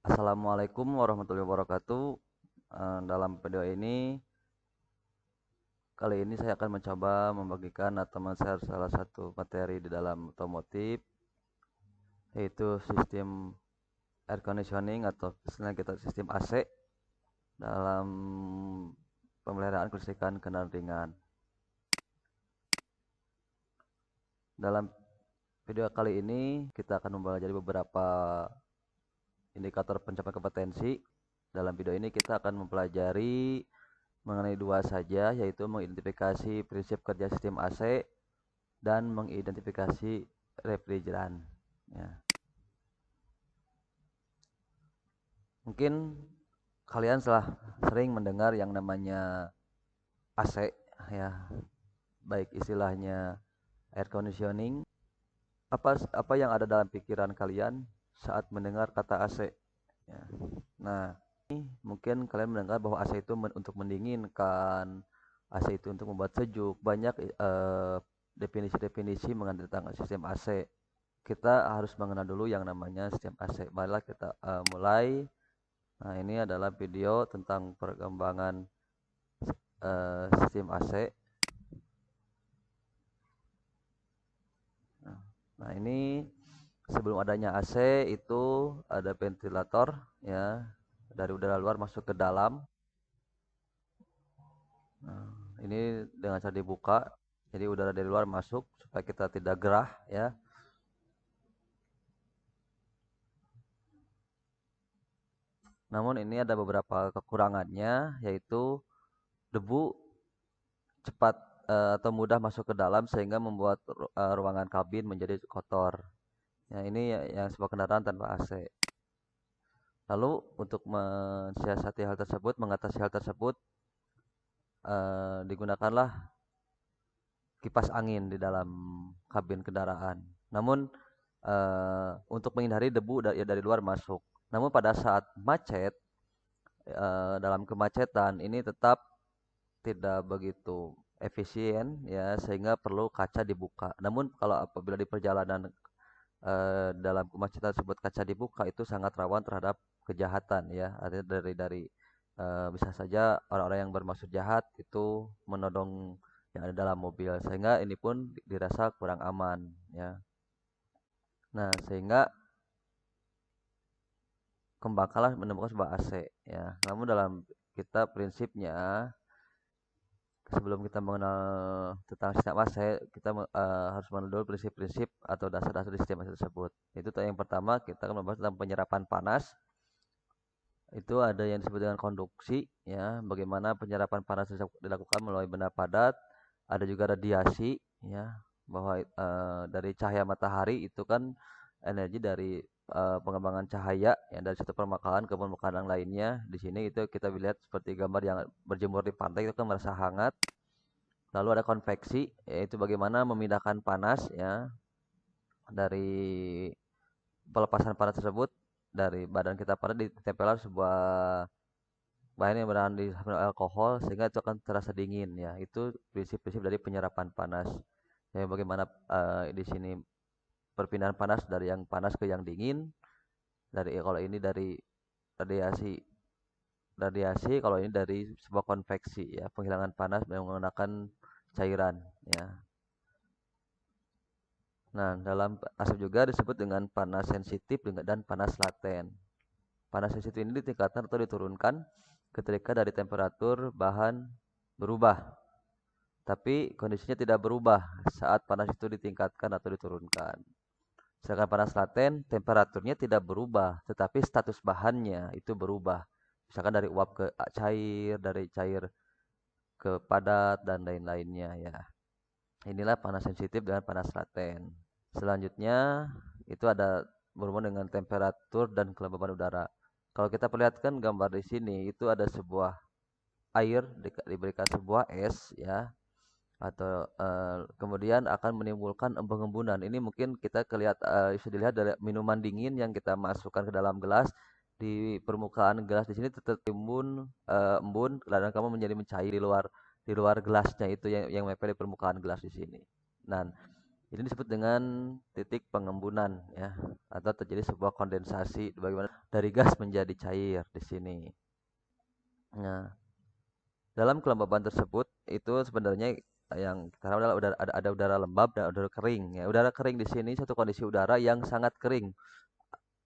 Assalamualaikum warahmatullahi wabarakatuh. Dalam video ini, kali ini saya akan mencoba membagikan atau men-share salah satu materi di dalam otomotif, yaitu sistem air conditioning atau istilahnya kita sistem AC dalam pemeliharaan kelistrikan kendaraan ringan. Dalam video kali ini, kita akan mempelajari beberapa indikator pencapaian kompetensi. Dalam video ini kita akan mempelajari mengenai dua saja, yaitu mengidentifikasi prinsip kerja sistem AC dan mengidentifikasi refrigeran. Ya. Mungkin kalian telah sering mendengar yang namanya AC, ya, baik istilahnya air conditioning. Apa yang ada dalam pikiran kalian saat mendengar kata AC? Ya. Nah, mungkin kalian mendengar bahwa AC itu untuk mendinginkan, AC itu untuk membuat sejuk. Banyak definisi-definisi mengenai tentang sistem AC. Kita harus mengenal dulu yang namanya sistem AC. Marilah kita mulai. Nah, ini adalah video tentang perkembangan sistem AC. Nah, ini sebelum adanya AC itu ada ventilator, ya, dari udara luar masuk ke dalam. Nah, ini dengan cara dibuka, jadi udara dari luar masuk supaya kita tidak gerah, ya. Namun ini ada beberapa kekurangannya, yaitu debu cepat atau mudah masuk ke dalam sehingga membuat ruangan kabin menjadi kotor. Ya, ini yang sebuah kendaraan tanpa AC. Lalu untuk mensiasati hal tersebut, mengatasi hal tersebut, digunakanlah kipas angin di dalam kabin kendaraan. Namun untuk menghindari debu dari luar masuk. Namun pada saat macet, dalam kemacetan ini tetap tidak begitu efisien, ya, sehingga perlu kaca dibuka. Namun kalau apabila di perjalanan dalam kemacetan tersebut kaca dibuka, itu sangat rawan terhadap kejahatan, ya. Artinya dari bisa saja orang-orang yang bermaksud jahat itu menodong yang ada dalam mobil, sehingga ini pun dirasa kurang aman, ya. Nah, sehingga kembangkanlah menemukan sebuah AC, ya. Namun dalam kita prinsipnya, sebelum kita mengenal tentang sistem AC, kita harus mengenal dulu prinsip-prinsip atau dasar-dasar sistem AC tersebut. Itu yang pertama, kita akan membahas tentang penyerapan panas. Itu ada yang disebut dengan konduksi, ya, bagaimana penyerapan panas dilakukan melalui benda padat. Ada juga radiasi, ya, bahwa dari cahaya matahari itu kan energi dari pengembangan cahaya yang dari satu permukaan ke permukaan yang lainnya. Di sini itu kita lihat seperti gambar yang berjemur di pantai itu kan merasa hangat. Lalu ada konveksi, yaitu bagaimana memindahkan panas, ya, dari pelepasan panas tersebut dari badan kita pada ditempelkan sebuah bahan yang berbahan di alkohol sehingga itu akan terasa dingin, ya. Itu prinsip-prinsip dari penyerapan panas. Ya, bagaimana di sini perpindahan panas dari yang panas ke yang dingin, dari kalau ini dari radiasi kalau ini dari sebuah konveksi, ya, penghilangan panas dengan menggunakan cairan, ya. Nah, dalam asap juga disebut dengan panas sensitif dan panas laten. Panas sensitif ini ditingkatkan atau diturunkan ketika dari temperatur bahan berubah, tapi kondisinya tidak berubah saat panas itu ditingkatkan atau diturunkan. Sedangkan panas laten, temperaturnya tidak berubah, tetapi status bahannya itu berubah. Misalkan dari uap ke cair, dari cair ke padat, dan lain-lainnya, ya. Inilah panas sensitif dan panas laten. Selanjutnya, itu ada berhubungan dengan temperatur dan kelembaban udara. Kalau kita perlihatkan gambar di sini, itu ada sebuah air diberikan sebuah es, ya, atau kemudian akan menimbulkan embun-embunan. Ini mungkin kita bisa dilihat dari minuman dingin yang kita masukkan ke dalam gelas. Di permukaan gelas di sini tertimbun embun, dan kamu menjadi mencair di luar gelasnya itu yang menempel di permukaan gelas di sini. Nah, Ini disebut dengan titik pengembunan ya, atau terjadi sebuah kondensasi bagaimana dari gas menjadi cair di sini. Nah, dalam kelembaban tersebut itu sebenarnya yang kita tahu adalah ada udara lembab dan udara kering ya. Udara kering di sini satu kondisi udara yang sangat kering,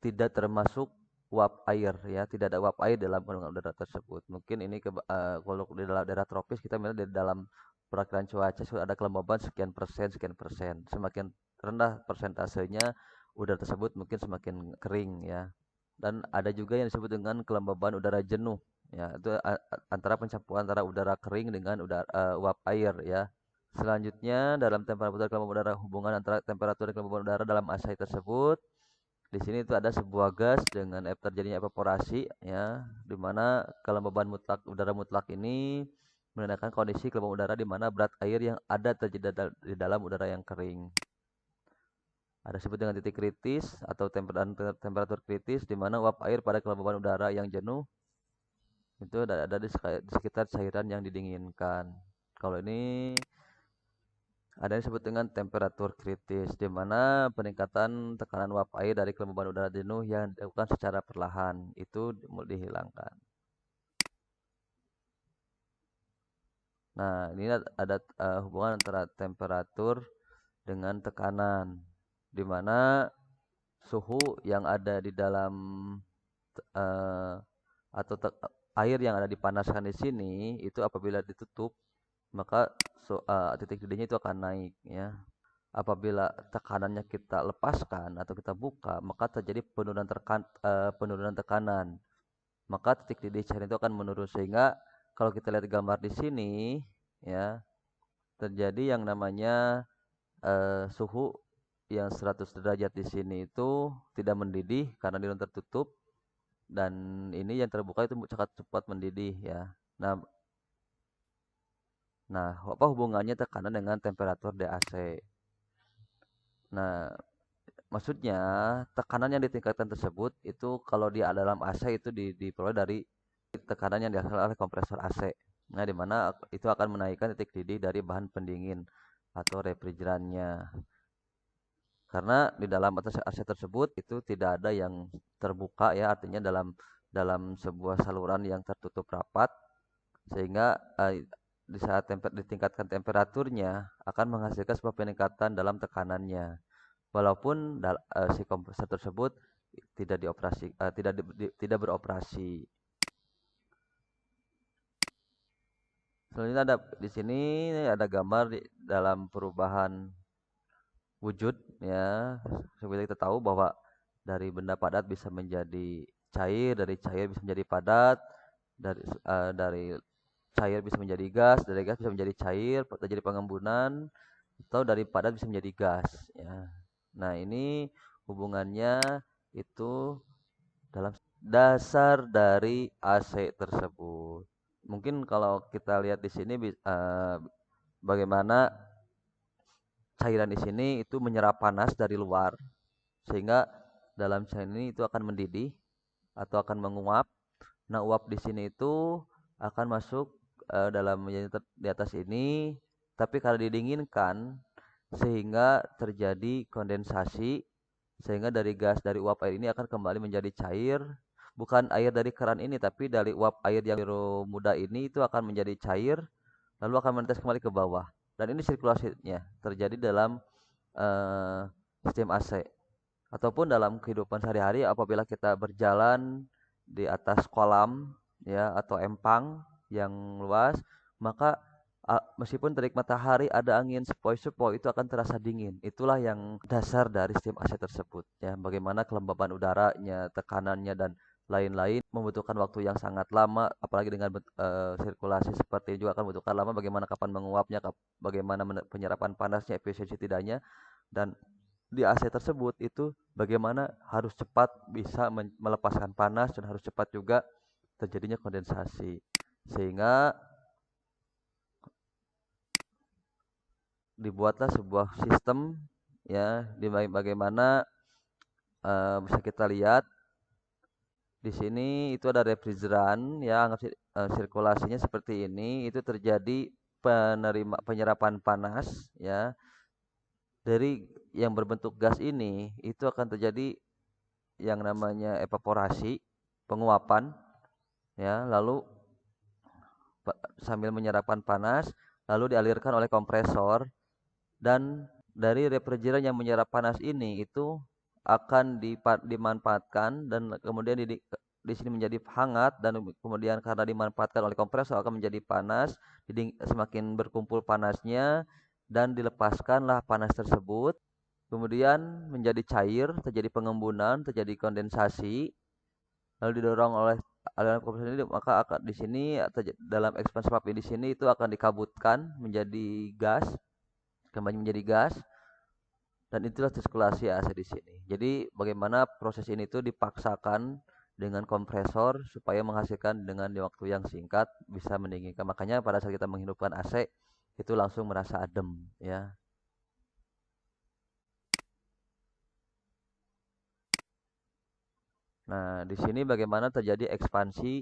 tidak termasuk uap air ya, tidak ada uap air dalam kandungan udara tersebut. Mungkin ini kalau di dalam daerah tropis kita melihat di dalam perakiran cuaca sudah ada kelembaban sekian persen sekian persen. Semakin rendah persentasenya udara tersebut mungkin semakin kering ya. Dan ada juga yang disebut dengan kelembaban udara jenuh ya, itu antara pencampuran antara udara kering dengan uap air ya. Selanjutnya dalam temperatur kelembaban udara, hubungan antara temperatur dan kelembaban udara dalam ASAI tersebut, di sini itu ada sebuah gas dengan terjadinya evaporasi ya, di mana kelembaban mutlak udara mutlak ini menandakan kondisi kelembaban udara di mana berat air yang ada terjadi di dalam udara yang kering. Ada disebut dengan titik kritis atau temperatur kritis, di mana uap air pada kelembaban udara yang jenuh itu ada di sekitar cairan yang didinginkan. Kalau ini ada yang disebut dengan temperatur kritis, di mana peningkatan tekanan uap air dari kelembaban udara jenuh yang dilakukan secara perlahan itu dihilangkan. Nah, ini ada hubungan antara temperatur dengan tekanan, di mana suhu yang ada di dalam uh, atau air yang ada dipanaskan di sini itu apabila ditutup maka titik didihnya itu akan naik ya. Apabila tekanannya kita lepaskan atau kita buka maka terjadi penurunan tekanan, maka titik didih cairan itu akan menurun. Sehingga kalau kita lihat gambar di sini ya, terjadi yang namanya suhu yang 100 derajat di sini itu tidak mendidih karena dia tertutup, dan ini yang terbuka itu sangat cepat mendidih ya. Nah, apa hubungannya tekanan dengan temperatur DAC? Nah, maksudnya tekanan yang ditingkatkan tersebut itu kalau di dalam AC itu diperoleh dari tekanan yang dihasilkan oleh kompresor AC. Nah, di mana itu akan menaikkan titik didih dari bahan pendingin atau refrigerannya. Karena di dalam atas AC tersebut itu tidak ada yang terbuka ya, artinya dalam sebuah saluran yang tertutup rapat, sehingga di saat ditingkatkan temperaturnya akan menghasilkan sebuah peningkatan dalam tekanannya. Walaupun si kompresor tersebut tidak beroperasi. Selanjutnya di sini ada gambar dalam perubahan wujud ya. Seperti kita tahu bahwa dari benda padat bisa menjadi cair, dari cair bisa menjadi padat, dari cair bisa menjadi gas, dari gas bisa menjadi cair, terjadi pengembunan, atau dari padat bisa menjadi gas ya. Nah, ini hubungannya itu dalam dasar dari AC tersebut. Mungkin kalau kita lihat di sini bagaimana cairan di sini itu menyerap panas dari luar, sehingga dalam cairan ini itu akan mendidih atau akan menguap. Nah, uap di sini itu akan masuk dalam di atas ini, tapi kalau didinginkan sehingga terjadi kondensasi, sehingga dari gas dari uap air ini akan kembali menjadi cair. Bukan air dari keran ini, tapi dari uap air yang biru muda ini itu akan menjadi cair, lalu akan menetes kembali ke bawah. Dan ini sirkulasinya terjadi dalam sistem AC. Ataupun dalam kehidupan sehari-hari apabila kita berjalan di atas kolam ya atau empang yang luas, maka meskipun terik matahari ada angin sepoi-sepoi itu akan terasa dingin. Itulah yang dasar dari sistem AC tersebut ya. Bagaimana kelembaban udaranya, tekanannya, dan lain-lain membutuhkan waktu yang sangat lama, apalagi dengan sirkulasi seperti ini juga akan membutuhkan lama. Bagaimana kapan menguapnya, bagaimana penyerapan panasnya, efisiensi tidaknya, dan di AC tersebut itu bagaimana harus cepat bisa melepaskan panas dan harus cepat juga terjadinya kondensasi, sehingga dibuatlah sebuah sistem ya, di bagaimana bisa kita lihat di sini itu ada refrigeran ya, anggap sirkulasinya seperti ini, itu terjadi penyerapan panas ya, Dari yang berbentuk gas ini itu akan terjadi yang namanya evaporasi, penguapan ya, lalu sambil menyerapkan panas lalu dialirkan oleh kompresor, dan dari refrigeran yang menyerap panas ini itu akan dimanfaatkan dan kemudian di sini menjadi hangat, dan kemudian karena dimanfaatkan oleh kompresor akan menjadi panas, jadi semakin berkumpul panasnya dan dilepaskanlah panas tersebut, kemudian menjadi cair, terjadi pengembunan, terjadi kondensasi, lalu didorong oleh aliran kompresor ini, maka akan di sini atau dalam ekspansi papi di sini itu akan dikabutkan menjadi gas, kembali menjadi gas, dan itulah sirkulasi AC di sini. Jadi bagaimana proses ini tuh dipaksakan dengan kompresor supaya menghasilkan dengan di waktu yang singkat bisa mendinginkan. Makanya pada saat kita menghidupkan AC itu langsung merasa adem ya. Nah, di sini bagaimana terjadi ekspansi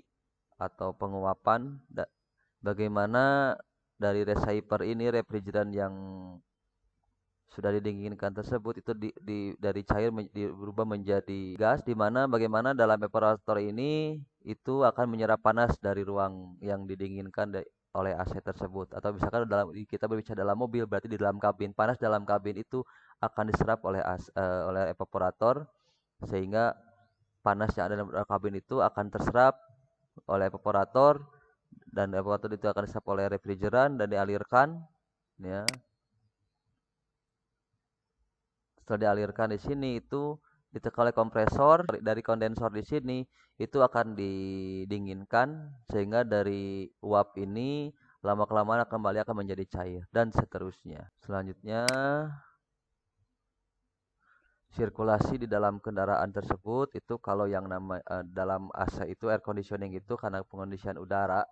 atau penguapan, bagaimana dari receiver ini, refrigeran yang sudah didinginkan tersebut itu dari cair berubah menjadi gas, di mana bagaimana dalam evaporator ini itu akan menyerap panas dari ruang yang didinginkan oleh AC tersebut, atau misalkan dalam kita berbicara dalam mobil berarti di dalam kabin, panas dalam kabin itu akan diserap oleh oleh evaporator, sehingga panas yang ada dalam kabin itu akan terserap oleh evaporator, dan evaporator itu akan diserap oleh refrigeran dan dialirkan ya. Setelah dialirkan di sini itu ditekan oleh kompresor, dari kondensor di sini itu akan didinginkan sehingga dari uap ini lama kelamaan kembali akan menjadi cair dan seterusnya. Selanjutnya sirkulasi di dalam kendaraan tersebut itu kalau yang dalam AC itu air conditioning itu karena pengondisian udara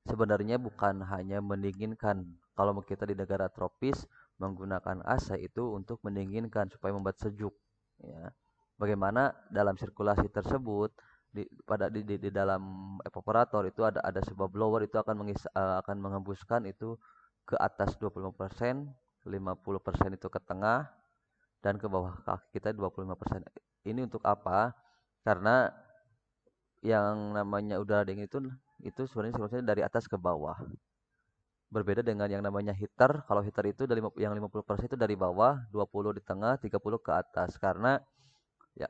sebenarnya bukan hanya mendinginkan. Kalau kita di negara tropis menggunakan AC itu untuk mendinginkan supaya membuat sejuk. Ya. Bagaimana dalam sirkulasi tersebut di dalam evaporator itu ada sebuah blower itu akan menghembuskan itu ke atas 25%, 50% itu ke tengah, dan ke bawah kaki kita 25%. Ini untuk apa? Karena yang namanya udara dingin itu sebenarnya sirkulasinya dari atas ke bawah. Berbeda dengan yang namanya heater. Kalau heater itu dari yang 50% itu dari bawah, 20 di tengah, 30 ke atas. Karena ya,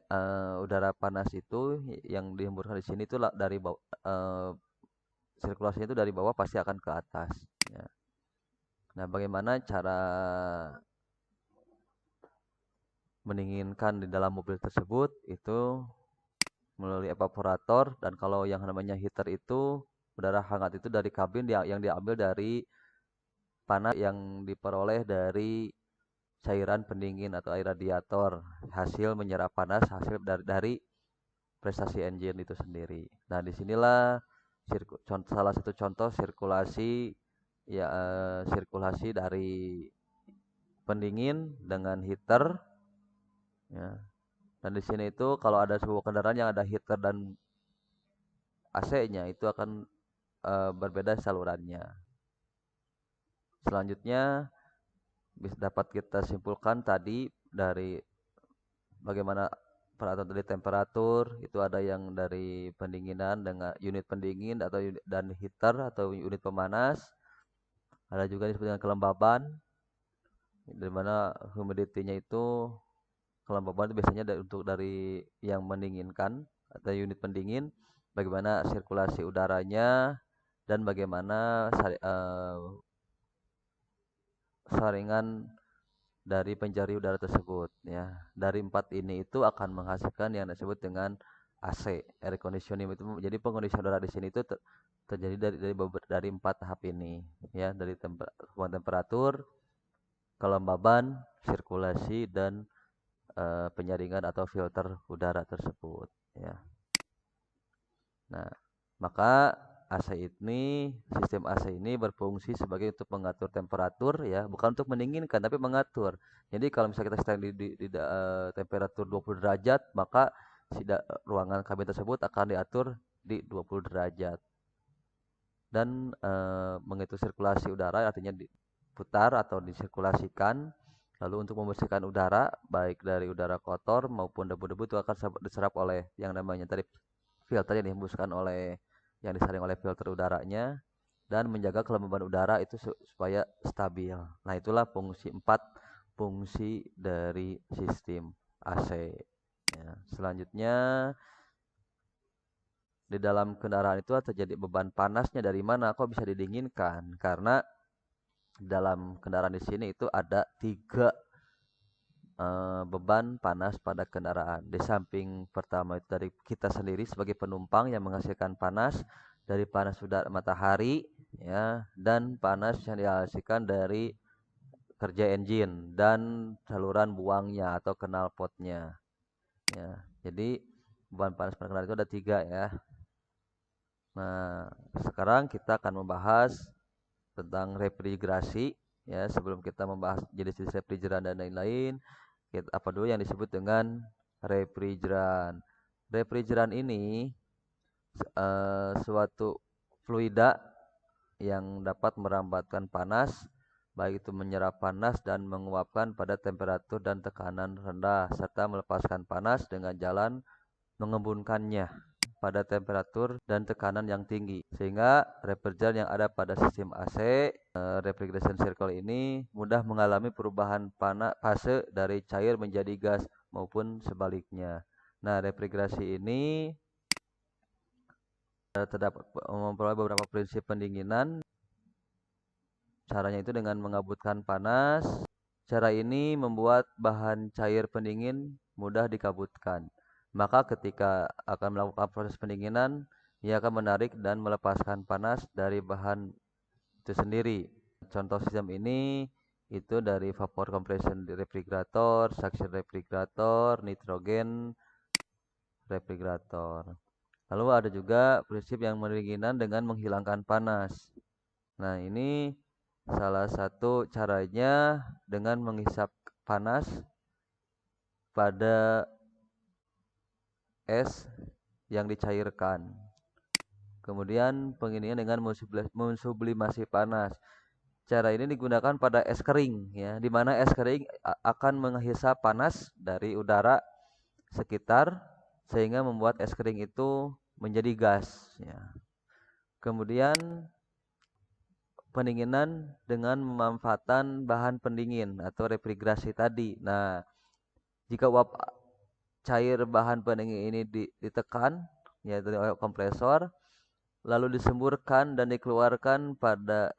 udara panas itu yang dihembuskan di sini itu dari bawah, sirkulasinya itu dari bawah pasti akan ke atas ya. Nah, bagaimana cara mendinginkan di dalam mobil tersebut itu melalui evaporator, dan kalau yang namanya heater itu udara hangat itu dari kabin yang diambil dari panas yang diperoleh dari cairan pendingin atau air radiator, hasil menyerap panas hasil dari prestasi engine itu sendiri. Nah, disinilah salah satu contoh sirkulasi ya, sirkulasi dari pendingin dengan heater ya. Dan di sini itu kalau ada sebuah kendaraan yang ada heater dan AC-nya itu akan berbeda salurannya. Selanjutnya dapat kita simpulkan tadi dari bagaimana peraturan dari temperatur itu ada yang dari pendinginan dengan unit pendingin atau dan heater atau unit pemanas. Ada juga disebut dengan kelembaban, di mana humidity-nya itu kelembaban itu biasanya untuk dari yang mendinginkan atau unit pendingin, bagaimana sirkulasi udaranya dan bagaimana saringan dari penjari udara tersebut ya. Dari empat ini itu akan menghasilkan yang disebut dengan AC, air conditioning itu. Jadi pengondisian udara di sini itu terjadi dari empat tahap ini ya, dari temperatur, kelembaban, sirkulasi, dan penyaringan atau filter udara tersebut ya. Nah, maka sistem AC ini berfungsi sebagai untuk mengatur temperatur ya, bukan untuk mendinginkan tapi mengatur. Jadi kalau misalnya kita sedang di temperatur 20 derajat, maka ruangan kabin tersebut akan diatur di 20 derajat. Dan mengatur sirkulasi udara artinya diputar atau disirkulasikan Lalu untuk membersihkan udara, baik dari udara kotor maupun debu-debu itu akan diserap oleh yang namanya tadi filter yang dihembuskan oleh yang disaring oleh filter udaranya dan menjaga kelembaban udara itu supaya stabil. Nah, itulah fungsi dari sistem AC. Ya, selanjutnya di dalam kendaraan itu terjadi beban panasnya dari mana? Kok bisa didinginkan? Karena dalam kendaraan di sini itu ada tiga beban panas pada kendaraan. Di samping pertama itu dari kita sendiri sebagai penumpang yang menghasilkan panas dari panas udara matahari, ya, dan panas yang dihasilkan dari kerja engine dan saluran buangnya atau knalpotnya. Ya, jadi beban panas pada kendaraan itu ada tiga ya. Nah, sekarang kita akan membahas tentang refrigerasi ya. Sebelum kita membahas jenis-jenis refrigeran dan lain-lain, apa dulu yang disebut dengan refrigeran. Refrigeran ini suatu fluida yang dapat merambatkan panas, baik itu menyerap panas dan menguapkan pada temperatur dan tekanan rendah, serta melepaskan panas dengan jalan mengembunkannya pada temperatur dan tekanan yang tinggi. Sehingga refrigeran yang ada pada sistem AC, refrigeration circle ini mudah mengalami perubahan fase dari cair menjadi gas maupun sebaliknya. Nah, refrigerasi ini terdapat memperoleh beberapa prinsip pendinginan. Caranya itu dengan mengabutkan panas. Cara ini membuat bahan cair pendingin mudah dikabutkan. Maka ketika akan melakukan proses pendinginan, ia akan menarik dan melepaskan panas dari bahan itu sendiri. Contoh sistem ini itu dari vapor compression refrigerator, suction refrigerator, nitrogen refrigerator. Lalu ada juga prinsip yang pendinginan dengan menghilangkan panas. Nah, ini salah satu caranya dengan menghisap panas pada es yang dicairkan. Kemudian pendinginan dengan mensublimasi panas. Cara ini digunakan pada es kering ya, di mana es kering akan menghisap panas dari udara sekitar sehingga membuat es kering itu menjadi gas ya. Kemudian pendinginan dengan memanfaatkan bahan pendingin atau refrigerasi tadi. Nah, jika uap cair bahan pendingin ini ditekan yaitu oleh kompresor lalu disemburkan dan dikeluarkan pada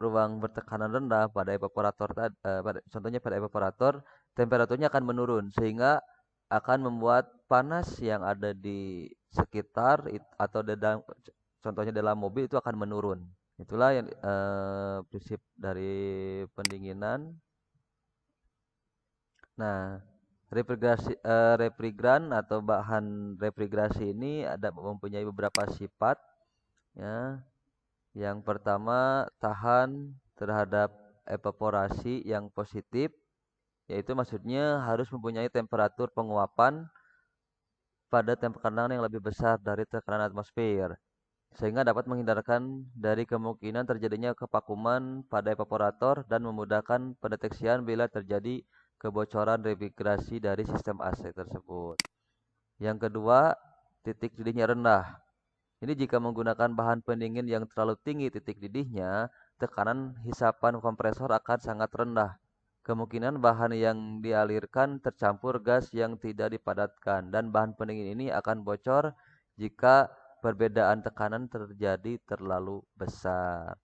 ruang bertekanan rendah pada evaporator contohnya pada evaporator, temperaturnya akan menurun sehingga akan membuat panas yang ada di sekitar atau dalam contohnya dalam mobil itu akan menurun. Itulah yang prinsip dari pendinginan. Nah, refrigeran atau bahan refrigerasi ini mempunyai beberapa sifat ya. Yang pertama, tahan terhadap evaporasi yang positif, yaitu maksudnya harus mempunyai temperatur penguapan pada tekanan yang lebih besar dari tekanan atmosfer, sehingga dapat menghindarkan dari kemungkinan terjadinya kevakuman pada evaporator dan memudahkan pendeteksian bila terjadi kebocoran refrigerasi dari sistem AC tersebut. Yang kedua, titik didihnya rendah. Ini jika menggunakan bahan pendingin yang terlalu tinggi titik didihnya, tekanan hisapan kompresor akan sangat rendah. Kemungkinan bahan yang dialirkan tercampur gas yang tidak dipadatkan dan bahan pendingin ini akan bocor jika perbedaan tekanan terjadi terlalu besar.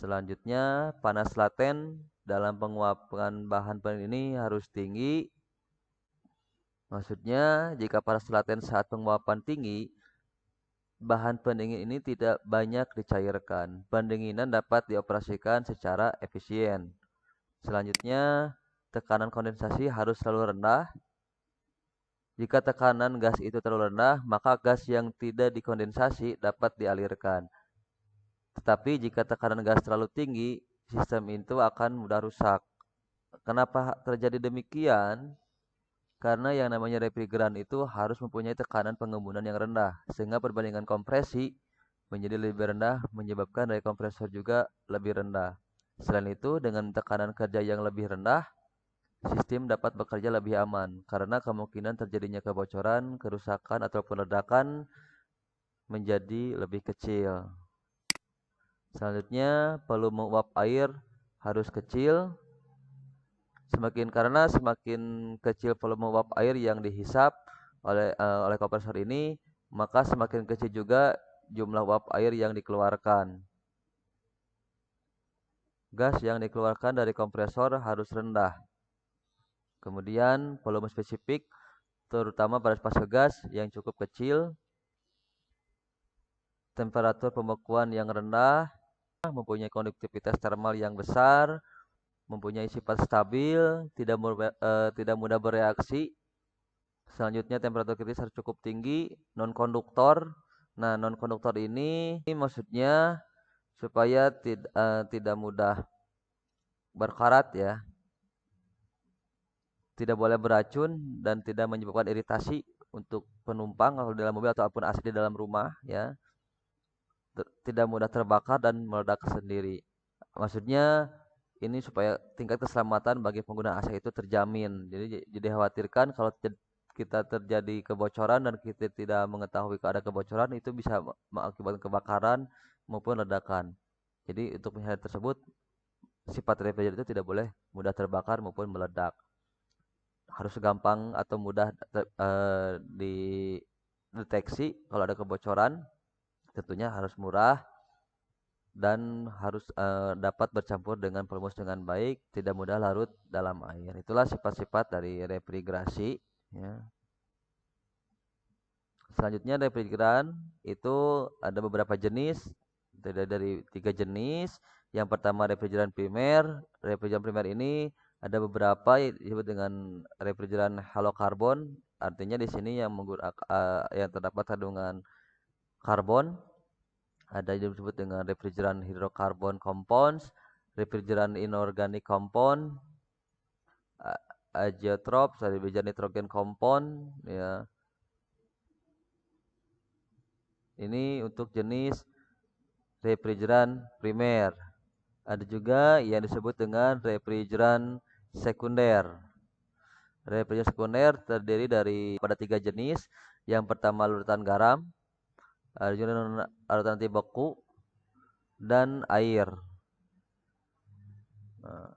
Selanjutnya, panas laten dalam penguapan bahan pendingin ini harus tinggi. Maksudnya, jika panas laten saat penguapan tinggi, bahan pendingin ini tidak banyak dicairkan. Pendinginan dapat dioperasikan secara efisien. Selanjutnya, tekanan kondensasi harus selalu rendah. Jika tekanan gas itu terlalu rendah, maka gas yang tidak dikondensasi dapat dialirkan. Tetapi jika tekanan gas terlalu tinggi, sistem itu akan mudah rusak. Kenapa terjadi demikian? Karena yang namanya refrigeran itu harus mempunyai tekanan pengembunan yang rendah, sehingga perbandingan kompresi menjadi lebih rendah, menyebabkan daya kompresor juga lebih rendah. Selain itu, dengan tekanan kerja yang lebih rendah, sistem dapat bekerja lebih aman karena kemungkinan terjadinya kebocoran, kerusakan, ataupun ledakan menjadi lebih kecil. Selanjutnya, volume uap air harus kecil. Semakin kecil volume uap air yang dihisap oleh kompresor ini, maka semakin kecil juga jumlah uap air yang dikeluarkan. Gas yang dikeluarkan dari kompresor harus rendah. Kemudian volume spesifik terutama pada fase gas yang cukup kecil, temperatur pembekuan yang rendah, mempunyai konduktivitas termal yang besar, mempunyai sifat stabil, tidak mudah bereaksi. Selanjutnya temperatur kritis harus cukup tinggi, non-konduktor. Nah, non-konduktor ini maksudnya supaya tidak mudah berkarat ya, tidak boleh beracun dan tidak menyebabkan iritasi untuk penumpang kalau di dalam mobil ataupun AC di dalam rumah ya. Tidak mudah terbakar dan meledak sendiri. Maksudnya ini supaya tingkat keselamatan bagi pengguna AC itu terjamin. Jadi khawatirkan kalau kita terjadi kebocoran dan kita tidak mengetahui ada kebocoran itu bisa mengakibatkan kebakaran maupun ledakan. Jadi untuk hal tersebut sifat refrigerator itu tidak boleh mudah terbakar maupun meledak. Harus gampang atau mudah dideteksi kalau ada kebocoran. Tentunya harus murah dan harus dapat bercampur dengan perumus dengan baik, tidak mudah larut dalam air. Itulah sifat-sifat dari refrigerasi. Ya. Selanjutnya refrigeran itu ada beberapa jenis, dari 3 jenis. Yang pertama refrigeran primer. Refrigeran primer ini ada beberapa disebut dengan refrigeran halokarbon. Artinya di sini yang yang terdapat kandungan karbon. Ada yang disebut dengan refrigeran hydrocarbon compounds, refrigeran inorganic compound, azeotrope, refrigeran nitrogen compound, ya. Ini untuk jenis refrigeran primer. Ada juga yang disebut dengan refrigeran sekunder. Refrigeran sekunder terdiri dari pada 3 jenis. Yang pertama larutan garam, ada juga larutan anti beku, dan air. Nah,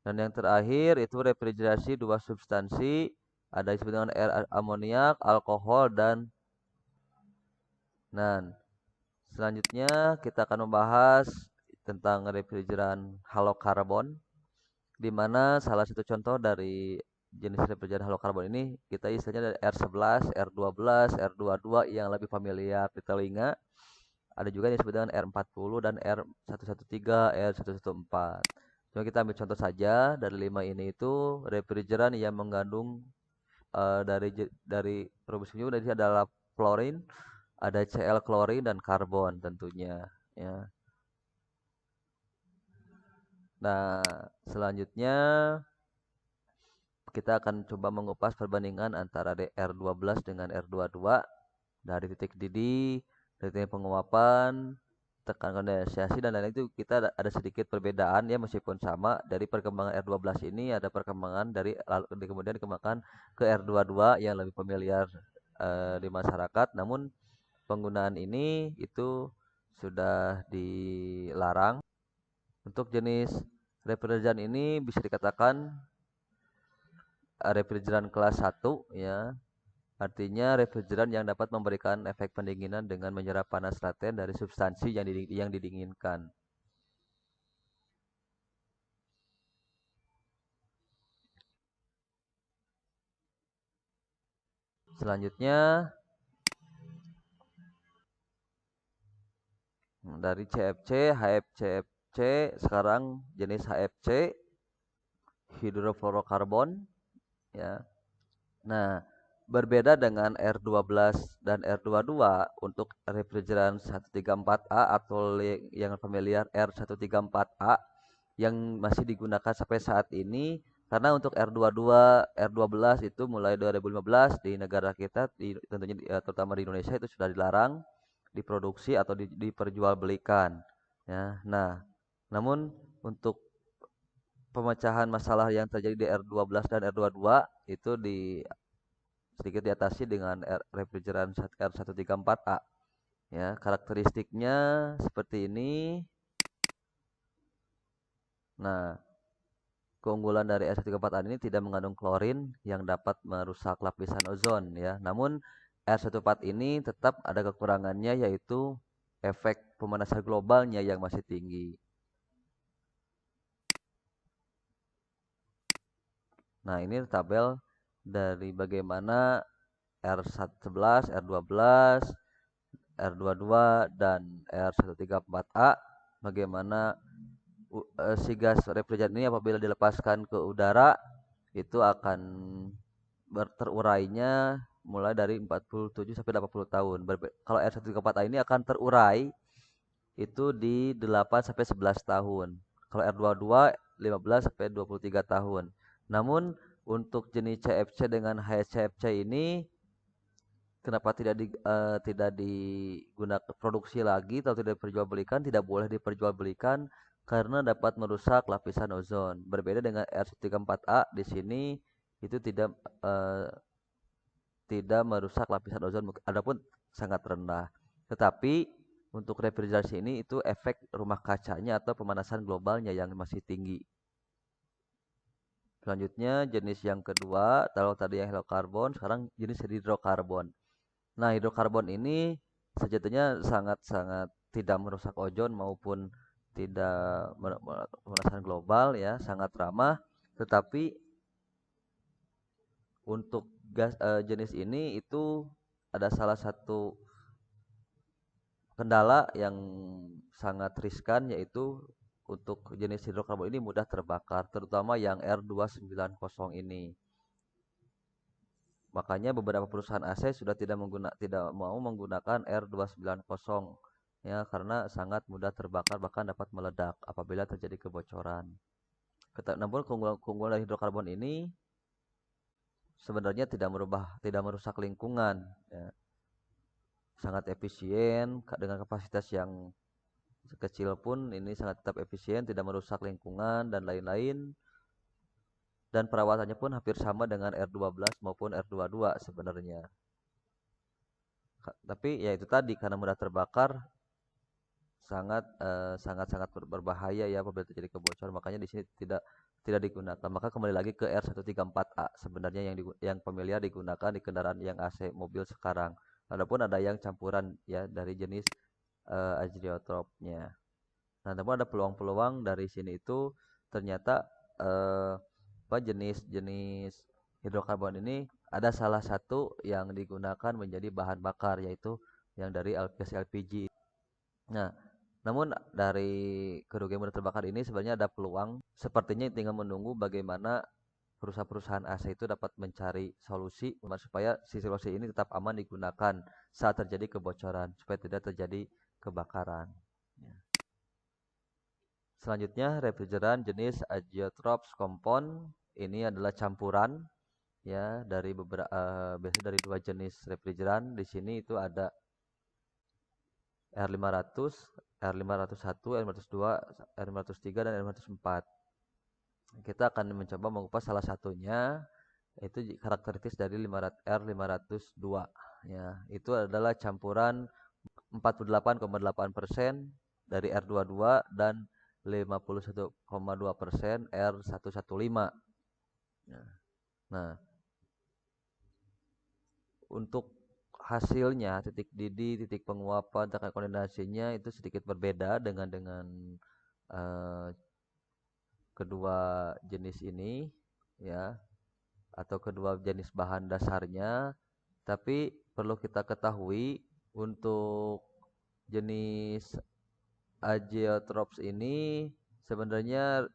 dan yang terakhir itu refrigerasi 2 substansi, ada disebut dengan air amoniak, alkohol, dan selanjutnya kita akan membahas tentang refrigeran halokarbon, di mana salah satu contoh dari jenis refrigeran halokarbon ini kita istilahnya dari R11, R12, R22 yang lebih familiar di telinga. Ada juga yang disebut dengan R40 dan R113, R114. Cuma kita ambil contoh saja dari 5 ini itu refrigeran yang mengandung dari perumusnya dari adalah fluorine, ada Cl klorin dan karbon tentunya ya. Nah, selanjutnya kita akan coba mengupas perbandingan antara R12 dengan R22 dari titik didih, titik penguapan, tekan kondensasi dan lain-lain. Itu kita ada sedikit perbedaan ya, meskipun sama. Dari perkembangan R12 ini ada perkembangan kemudian dikembangkan ke R22 yang lebih familiar di masyarakat, namun penggunaan ini itu sudah dilarang. Untuk jenis refrigeran ini bisa dikatakan refrigeran kelas 1 ya. Artinya refrigeran yang dapat memberikan efek pendinginan dengan menyerap panas laten dari substansi yang didinginkan. Selanjutnya dari CFC, HFCFC, sekarang jenis HFC, hidrofluorokarbon ya. Nah, berbeda dengan R12 dan R22 untuk refrigeran 134A atau yang familiar R134A yang masih digunakan sampai saat ini, karena untuk R22, R12 itu mulai 2015 di negara kita, tentunya terutama di Indonesia itu sudah dilarang diproduksi atau diperjualbelikan ya. Nah, namun untuk pemecahan masalah yang terjadi di R12 dan R22 itu sedikit diatasi dengan refrigeran R134A. Ya, karakteristiknya seperti ini. Nah, keunggulan dari R134A ini tidak mengandung klorin yang dapat merusak lapisan ozon ya. Namun R134 ini tetap ada kekurangannya, yaitu efek pemanasan globalnya yang masih tinggi. Nah, ini tabel dari bagaimana R11, R12, R22 dan R134A, bagaimana si gas refrigeran ini apabila dilepaskan ke udara itu akan terurainya mulai dari 47 sampai 80 tahun. Kalau R134A ini akan terurai itu di 8 sampai 11 tahun. Kalau R22 15 sampai 23 tahun. Namun untuk jenis CFC dengan HCFC ini kenapa tidak digunakan produksi lagi atau tidak diperjualbelikan? Tidak boleh diperjualbelikan karena dapat merusak lapisan ozon. Berbeda dengan R134A di sini itu tidak merusak lapisan ozon, adapun sangat rendah. Tetapi untuk refrigerasi ini itu efek rumah kacanya atau pemanasan globalnya yang masih tinggi. Selanjutnya jenis yang kedua, kalau tadi yang hidrokarbon, sekarang jenis hidrokarbon. Nah, hidrokarbon ini sejatinya sangat-sangat tidak merusak ozon maupun tidak pemanasan global ya, sangat ramah. Tetapi untuk jenis ini itu ada salah satu kendala yang sangat riskan, yaitu untuk jenis hidrokarbon ini mudah terbakar, terutama yang R290 ini. Makanya beberapa perusahaan AC sudah tidak mau menggunakan R290 ya, karena sangat mudah terbakar, bahkan dapat meledak apabila terjadi kebocoran. Namun keunggulan dari hidrokarbon ini sebenarnya tidak merusak lingkungan ya. Sangat efisien dengan kapasitas yang sekecil pun ini sangat tetap efisien, tidak merusak lingkungan dan lain-lain. Dan perawatannya pun hampir sama dengan R12 maupun R22 sebenarnya. Tapi ya itu tadi, karena mudah terbakar sangat berbahaya ya apabila terjadi kebocoran, makanya di sini tidak digunakan. Maka kembali lagi ke R134A sebenarnya yang familiar digunakan di kendaraan yang AC mobil sekarang. Adapun ada yang campuran ya dari jenis azeotropnya. Nah, namun ada peluang-peluang dari sini itu ternyata jenis hidrokarbon ini ada salah satu yang digunakan menjadi bahan bakar, yaitu yang dari gas LPG. Nah, namun dari kerugian mudah terbakar ini sebenarnya ada peluang, sepertinya tinggal menunggu bagaimana perusahaan-perusahaan AC itu dapat mencari solusi supaya si solusi ini tetap aman digunakan saat terjadi kebocoran, supaya tidak terjadi kebakaran. Selanjutnya refrigeran jenis azeotrops compound, ini adalah campuran ya dari biasanya dari dua jenis refrigeran. Di sini itu ada R500, R501, R502, R503 dan R504. Kita akan mencoba mengupas salah satunya, yaitu karakteristik dari R502 ya. Itu adalah campuran 48,8% dari R22 dan 51,2% R115. Nah, untuk hasilnya titik didih, titik penguapan, tekanan kondensasinya itu sedikit berbeda dengan kedua jenis ini ya, atau kedua jenis bahan dasarnya. Tapi perlu kita ketahui untuk jenis azeotrops ini sebenarnya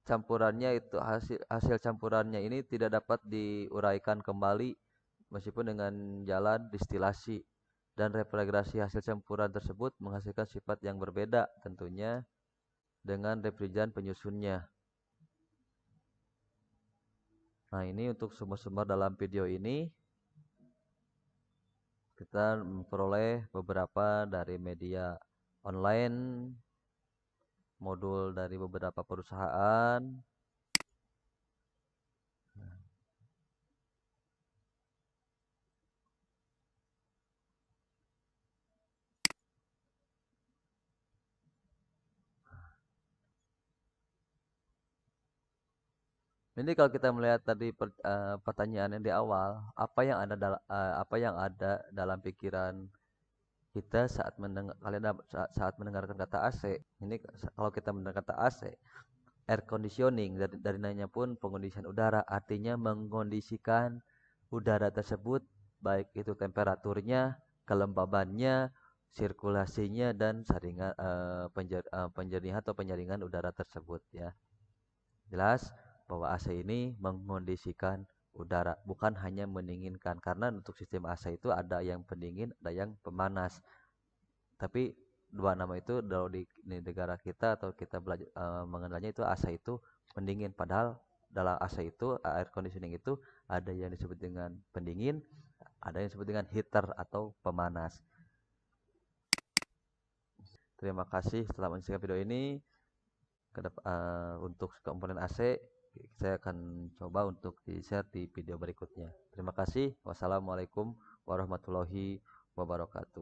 campurannya itu hasil campurannya ini tidak dapat diuraikan kembali meskipun dengan jalan distilasi, dan refrigerasi hasil campuran tersebut menghasilkan sifat yang berbeda tentunya dengan refrigeran penyusunnya. Nah, ini untuk sumber-sumber dalam video ini kita memperoleh beberapa dari media online, modul dari beberapa perusahaan, Ini kalau kita melihat tadi pertanyaan yang di awal, apa yang ada dalam pikiran kita saat saat mendengarkan kata AC. Ini kalau kita mendengar kata AC, air conditioning dari nanya pun pengondisian udara, artinya mengondisikan udara tersebut baik itu temperaturnya, kelembabannya, sirkulasinya dan penjernihan atau penyaringan udara tersebut ya. Jelas bahwa AC ini mengondisikan udara, bukan hanya mendinginkan. Karena untuk sistem AC itu ada yang pendingin, ada yang pemanas. Tapi dua nama itu kalau di negara kita atau kita belajar mengenalnya itu AC itu pendingin. Padahal dalam AC itu air conditioning itu ada yang disebut dengan pendingin, ada yang disebut dengan heater atau pemanas. Terima kasih setelah menyaksikan video ini. Untuk komponen AC saya akan coba untuk di-share di video berikutnya. Terima kasih. Wassalamualaikum warahmatullahi wabarakatuh.